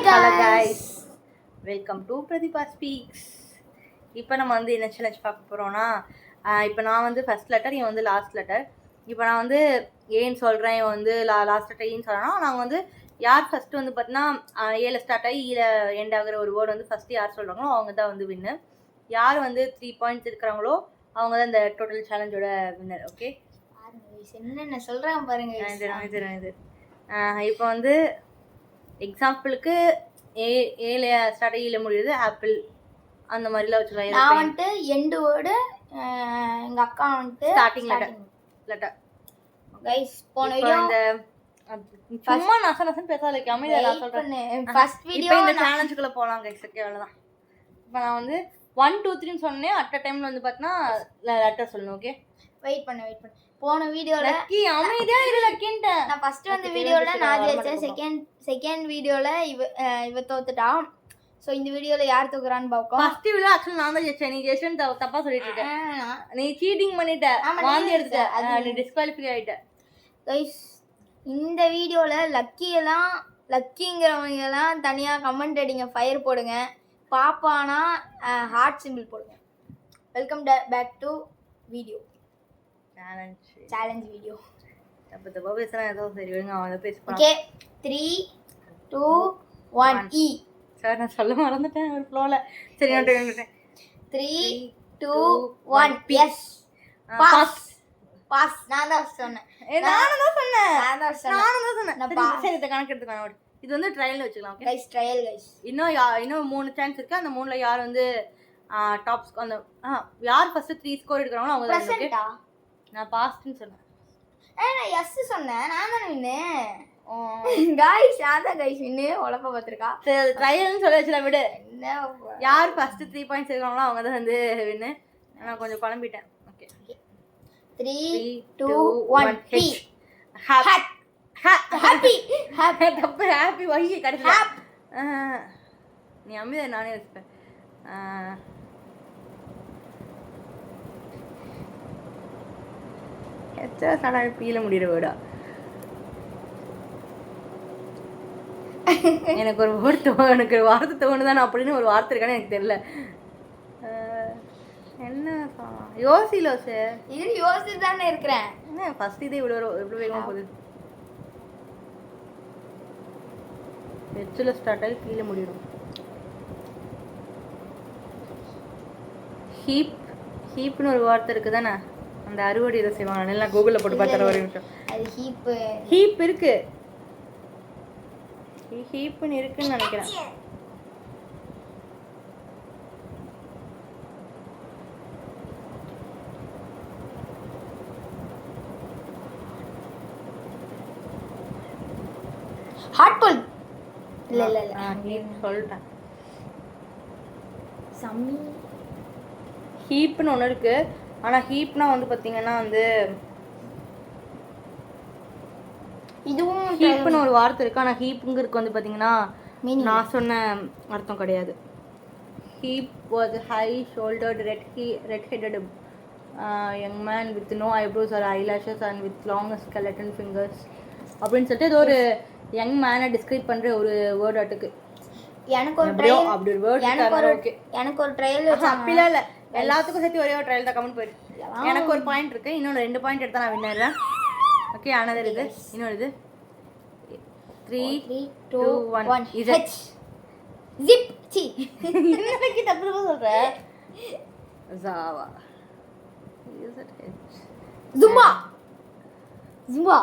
Hello guys, welcome to Pradipaa Speaks. இப்போ நம்ம வந்து என்ன சேலஞ்ச் பார்க்க போகிறோம்னா, இப்போ நான் வந்து ஃபர்ஸ்ட் லெட்டர், இவன் வந்து லாஸ்ட் லெட்டர். இப்போ நான் வந்து ஏன்னு சொல்கிறேன், இவன் வந்து லாஸ்ட் லெட்டர் ஏன்னு சொல்கிறேன்னா, நாங்கள் வந்து யார் ஃபஸ்ட்டு வந்து பார்த்தீங்கன்னா ஏல ஸ்டார்ட் ஆகி ஈல எண்ட் ஆகிற ஒரு வேர்டு வந்து ஃபஸ்ட்டு யார் சொல்கிறாங்களோ அவங்க தான் வந்து வின்னு. யார் வந்து 3 பாயிண்ட்ஸ் இருக்கிறாங்களோ அவங்க தான் இந்த டோட்டல் சேலஞ்சோட வின்னர். ஓகே, என்னென்ன சொல்கிறாங்க பாருங்க. இது இப்போ வந்து எக்ஸாம்பிளுக்கு ஏல ஸ்டார்ட் ஈல முடியுது, ஆப்பிள் அந்த மாதிரிலாம் வச்சுக்கலாம். நான் வந்துட்டு எண்டு வேர்டு, எங்கள் அக்கா வந்துட்டு ஸ்டார்டிங் லெட்டர். கைஸ் போன வீடியோ இந்த சும்மா நசன் பேசாத அமைதியா நான் சொல்றேன். ஃபர்ஸ்ட் வீடியோ இந்த சேலஞ்சுக்குள்ள போலாம் கைஸ். ஓகே, அவ்வளவுதான். இப்போ நான் வந்து 1 2 3 சொன்னேன். அட் அ டைம்ல வந்து பார்த்தா லெட்டர் சொல்லணும். ஓகே, வெயிட் பண்ணு. போன வீடியோல லக்கி அமைதியா இரு லக்கின்ட்ட. நான் ஃபர்ஸ்ட் வந்து வீடியோல நான் ஜெயிச்சேன். செகண்ட் வீடியோல இவ தோத்துட்டா. சோ இந்த வீடியோல யார் தோக்குறான்னு பாப்போம். ஃபர்ஸ்ட் வீடியோ ஆக்சுவலி நான் தான் ஜெயிச்சேன். நீ ஜெயிச்சேன்னு தப்பா சொல்லிட்டு இருக்க. நீ சீட்டிங் பண்ணிட்ட, வாந்தி எடுத்துட்ட, நீ டிஸ்குவாலிஃபை ஆயிட்ட. கைஸ் இந்த வீடியோல லக்கிங்கிறவங்க எல்லாம் தனியா கமெண்ட் அடிங்க, ஃபயர் போடுங்க. பாப்பானா ஹார்ட் சிம்பிள் போடுங்க. Welcome back to video challenge video. தப்பா பேசுறா ஏதோ சரி விடுங்க, அவன் பேச போறான். ஓகே, 3 2 1 இ. சார் நான் சொல்ல மறந்துட்டேன் ஒரு ஃப்ளோல. சரி நான் சொல்லிட்டேன். 3 2 1 எஸ். பாஸ். நான் தான் சொன்னேன். சரி இத கணக்கு எடுத்துக்கலாம். இது வந்து ட்ரையல்னு வச்சுக்கலாம். Okay guys, trial guys. இன்னும் 3 சான்ஸ் இருக்கு. அந்த 3ல யார் வந்து டாப் அந்த யார் ஃபர்ஸ்ட் 3 ஸ்கோர் எடுக்கறாங்களோ அவங்க தான். பிரசன்ட்டா நான் பாஸ்ட்னு சொன்னேன். நான் எஸ் சொன்னேன். நான் தான வின்னு. கைஸ் நான் கைஸ் வின்னு. உலக பாத்துறா. சரி ட்ரையல்னு சொல்ல வச்சல விடு. என்ன யார் ஃபர்ஸ்ட் 3 பாயிண்ட்ஸ் எடுக்கறாங்களோ அவங்க தான் வந்து வின்னு. நான் கொஞ்சம் குழம்பிட்டேன். ஓகே, 3 2 1 ஹி. ஹாப்பி தப்பு. ஹாப்பி வையே கடைசில. நீ அம்மிதா நானே வச்சுப்பேன். பீல முடிகிற வேர்டா. எனக்கு ஒரு வேர்டு எனக்கு ஒரு வார்த்தை தோணுதான் அப்படின்னு ஒரு வார்த்தை இருக்கான்னு எனக்கு தெரியல. என்ன யோசிலோஸ் இது யோசிச்சு தானே இருக்கிறேன். என்ன ஃபர்ஸ்ட் இதே இவ்வளோ வேகமாக போகுது. ஹெச்சில் ஸ்டார்ட் ஆகி கீழே முடியும். ஹீப்னு ஒரு வார்த்தை இருக்குது தானே, அந்த அறுவடை இதை செய்வாங்க. நல்லா கூகுளில் போட்டு பார்த்துற ஒரு நிமிஷம். அது ஹீப் இருக்கு. ஹீப்னு இருக்குன்னு நினைக்கிறேன். ஹார்ட் புல். இல்ல சொல்லிட்டேன். சம்மி ஹீப்னு ஒன்று இருக்கு. ஆனால் ஹீப்னா வந்து பார்த்தீங்கன்னா வந்து இதுவும் ஹீப்னு ஒரு வார்த்தை இருக்கு. ஆனால் ஹீப்புங்கிறதுக்கு வந்து பார்த்தீங்கன்னா நான் சொன்ன அர்த்தம் கிடையாது. Heep was high shouldered red headed young man with no eyebrows or eyelashes and with long skeleton fingers அப்படின்னு சொல்லிட்டு ஏதோ ஒரு யங் மேனை டிஸ்கிரைப் பண்ணுற ஒரு வேர்ட் ஆட்டுக்கு. எனக்கு ஒரு ட்ரையல், அப்படி ஒரு வேர்ட் எனக்கு ஒரு ட்ரையல் அப்படிலாம் இல்லை. எல்லாத்துக்கும் சேர்த்து ஒரே ஒரு ட்ரையல் தான் கமெண்ட் போயிட்டு. எனக்கு ஒரு பாயிண்ட் இருக்கு. இன்னொன்று 2 பாயிண்ட் எடுத்தா நான் வின்னர். ஓகே, ஆனது இது. இன்னொரு இது 3 2 1 இது ஜிப். சி என்னக்கு தப்பு சொல்ற. Java is it H. Zumba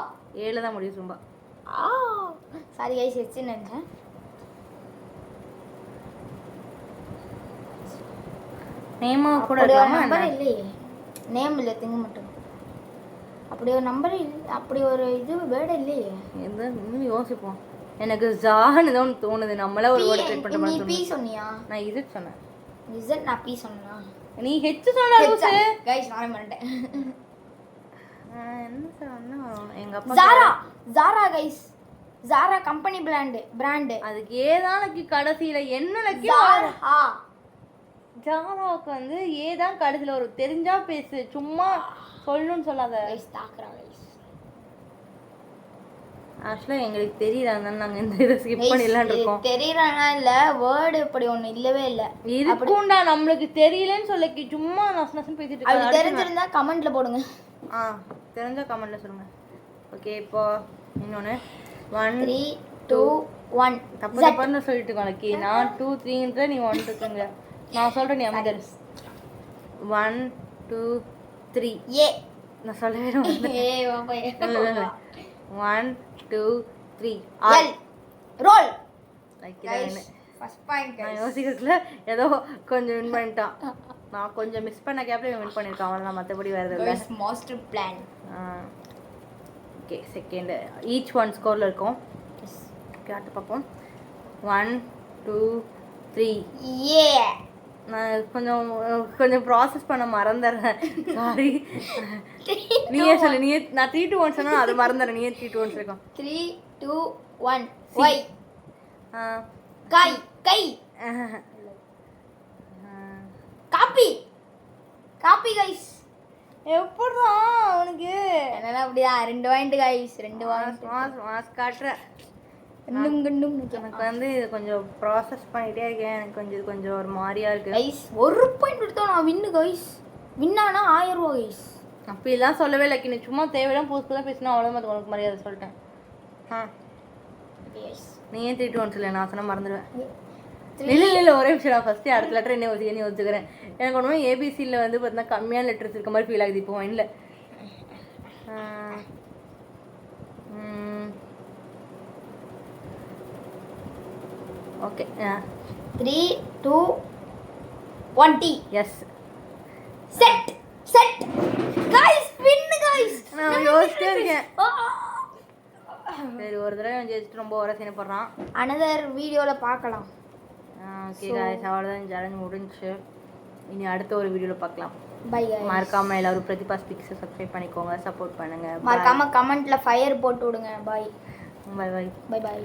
ஏல தான் முடியும். ஜும்பா. சாரி கைஸ், ஹெச் நினைச்சேன். நேமா கூட இருக்கலாமா? நம்பர் இல்லையே. நேம் இல்லை, திங்க மட்டும். அப்படி ஒரு நம்பர் இல்லை, அப்படி ஒரு இது வேர்டு இல்லையே. எந்த இன்னும் யோசிப்போம். எனக்கு ஜான்னு தான் தோணுது. நம்மள ஒரு வேர்ட் ட்ரை பண்ற மாதிரி. நீ பி சொன்னியா? நான் இது சொன்னேன். இசட் நான் பி சொன்னேனா? நீ ஹெச் சொன்னா லூசு. கைஸ் நானே மறந்துட்டேன். என்ன சொன்னா எங்க அப்பா Zara guys. Zara company brand. அதுக்கு ஏதானக்கு கடைசியில என்ன லக்கி ஜாராவுக்கு வந்து ஏதான் கடைசியில ஒரு தெரிஞ்சா பேசு, சும்மா சொல்லணும்னு சொல்லாத. கைஸ் தாக்குறா கைஸ். ஆக்சுவலாக எங்களுக்கு தெரியல, அதனால நாங்கள் இந்த இதை ஸ்கிப் பண்ணிடலான் இருக்கோம். தெரியலனா இல்ல, வேர்டு இப்படி ஒண்ணு இல்லவே இல்ல. இதுக்குண்டா நம்மளுக்கு தெரியலன்னு சொல்லி சும்மா நசனசன் பேசிட்டு அது இருக்காங்க. தெரிஞ்சிருந்தா கமெண்ட்ல போடுங்க. தெரிஞ்சா கமெண்ட்ல சொல்லுங்க. ஓகே, இப்போ இன்னொன்று 1 3 2 1 தப்பு தப்பான்னு சொல்லிட்டு கலக்கி நான் 2 3ன்ற நீ 1 இருக்குங்க. நான் சொல்கிறேன், நீ அமைதியா 1 2 3 ஏ நான் சொல்லவே மாட்டேன். ஏ பாப்பா 1 2 3 எல் ரோல். லைக் ஃபர்ஸ்ட் பாயிண்ட் நான் யோசிக்கிறதுல ஏதோ கொஞ்சம் வின் பண்ணிட்டான். நான் கொஞ்சம் மிஸ் பண்ண கேப்ல வின் பண்ணியிருக்கான். அவ்வளோதான், மற்றபடி வேறு எதுவும் இல்லை. Master plan. Okay, second each one ஸ்கோரில் இருக்கும். கேட்டு பார்ப்போம். 1 2 3 ஏ நான் கொஞ்சம் ப்ராசஸ் பண்ண மறந்துடுறேன், சாரி. நீயே சொல்லு, நீயே. நான் 3 2 1 சொன்னா அது மறந்துடுறேன். நீயே 3 2 1 இருக்கும். 3 2 1 ஒய். கை கை காப்பி காப்பி கைஸ். எப்படா உனக்கு என்னன்னா அப்படியா 2 பாயிண்ட் கைஸ். 2 பாயிண்ட் மாஸ் காட்டுற. கண்ணும் கண்ணும் எனக்கு வந்து இது கொஞ்சம் ப்ராசஸ் பண்ணிகிட்டே இருக்கேன். எனக்கு கொஞ்சம் ஒரு மாதிரியா இருக்கு கைஸ். 1 பாயிண்ட் எடுத்தா நான் வின்னு கைஸ். வின்னானா 1000 ரூபா கைஸ். அப்படிலாம் சொல்லவே இல்லை. நீ சும்மா தேவையில்லாம் புதுசாக பேசினா அவ்வளோதான், உனக்கு மரியாதை சொல்லிட்டேன். நீ ஏன் 3 2 1 சொல்லு, நான் சொன்ன மறந்துடுவேன். இல்லை ஒரே விஷயம். நான் ஃபஸ்ட்டு அடுத்த லெட்டர் என்ன யோசிச்சுக்கிறேன். எனக்கு ஒன்றுமே ஏபிசியில் வந்து பார்த்தீங்கன்னா கம்மியான லெட்டர்ஸ் இருக்க மாதிரி ஃபீல் ஆகுது இப்போ மைண்டில். ஓகே 3 2 1 டி. எஸ் set set guys. Win guys. நான் யோசிச்சிட்டே இருக்கேன். சரி, ஒரு தடவை ஜெயிச்சுட்டு ரொம்ப வர சீனப்படுறான். அனதர் வீடியோவில் பார்க்கலாம். ஓகே காய்ஸ், அவ்வளோதான், சேலஞ்ச் முடிஞ்சுச்சு. இனி அடுத்த ஒரு வீடியோவில் பார்க்கலாம். Bye guys. மறக்காமல் எல்லாரும் பிரதிபா ஸ்பீக்ஸை சப்ஸ்கிரைப் பண்ணிக்கோங்க, சப்போர்ட் பண்ணுங்கள். மறக்காமல் கமெண்ட்டில் ஃபயர் போட்டு விடுங்க. Bye bye bye bye by.